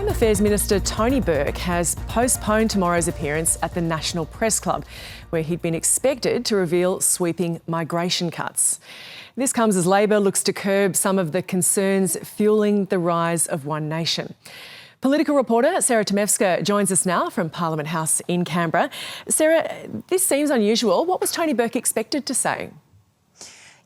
Home Affairs Minister Tony Burke has postponed tomorrow's appearance at the National Press Club, where he'd been expected to reveal sweeping migration cuts. This comes as Labor looks to curb some of the concerns fuelling the rise of One Nation. Political reporter Sarah Tomevska joins us now from Parliament House in Canberra. Sarah, this seems unusual. What was Tony Burke expected to say?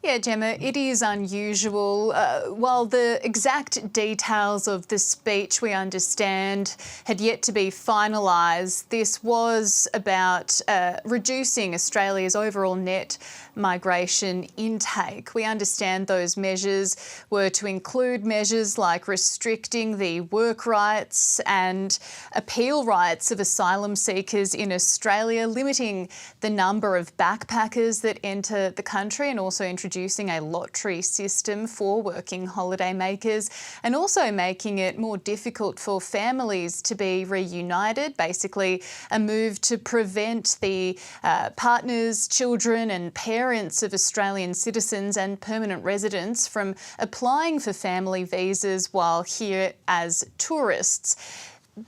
Yeah, Gemma, it is unusual. While the exact details of the speech we understand had yet to be finalised, this was about reducing Australia's overall net migration intake. We understand those measures were to include measures like restricting the work rights and appeal rights of asylum seekers in Australia, limiting the number of backpackers that enter the country, and also introducing a lottery system for working holiday makers, and also making it more difficult for families to be reunited, basically a move to prevent the partners, children and parents of Australian citizens and permanent residents from applying for family visas while here as tourists.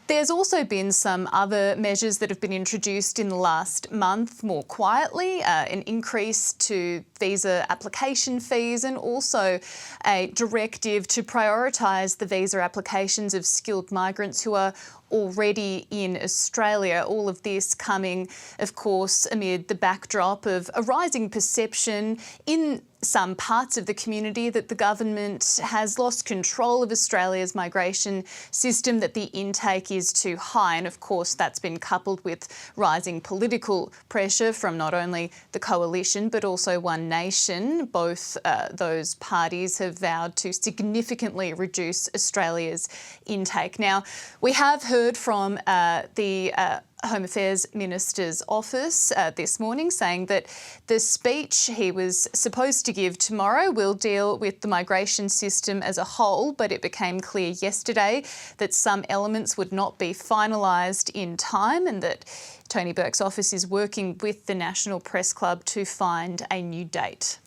There's also been some other measures that have been introduced in the last month more quietly, an increase to visa application fees and also a directive to prioritise the visa applications of skilled migrants who are already in Australia. All of this coming, of course, amid the backdrop of a rising perception in some parts of the community that the government has lost control of Australia's migration system, that the intake is too high. And of course, that's been coupled with rising political pressure from not only the coalition, but also One Nation. Both those parties have vowed to significantly reduce Australia's intake. Now, we have heard from the Home Affairs Minister's office this morning saying that the speech he was supposed to give tomorrow will deal with the migration system as a whole, but it became clear yesterday that some elements would not be finalised in time, and that Tony Burke's office is working with the National Press Club to find a new date.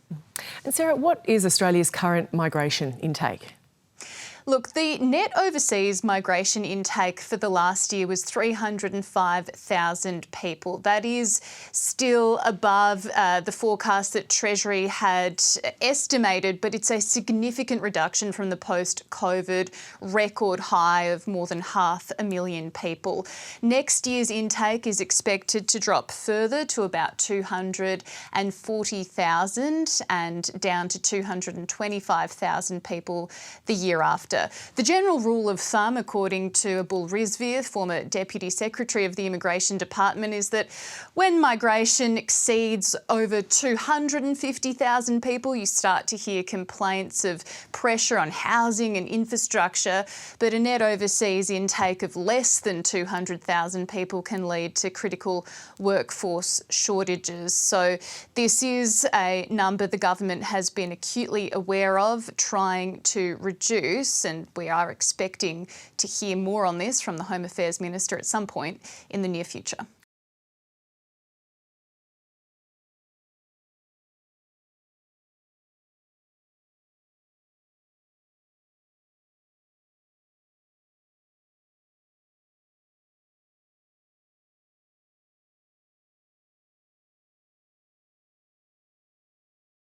And Sarah, what is Australia's current migration intake? Look, the net overseas migration intake for the last year was 305,000 people. That is still above the forecast that Treasury had estimated, but it's a significant reduction from the post-COVID record high of more than 500,000 people. Next year's intake is expected to drop further to about 240,000 and down to 225,000 people the year after. The general rule of thumb, according to Abul Rizvi, former Deputy Secretary of the Immigration Department, is that when migration exceeds over 250,000 people, you start to hear complaints of pressure on housing and infrastructure, but a net overseas intake of less than 200,000 people can lead to critical workforce shortages. So this is a number the government has been acutely aware of, trying to reduce, and we are expecting to hear more on this from the Home Affairs Minister at some point in the near future.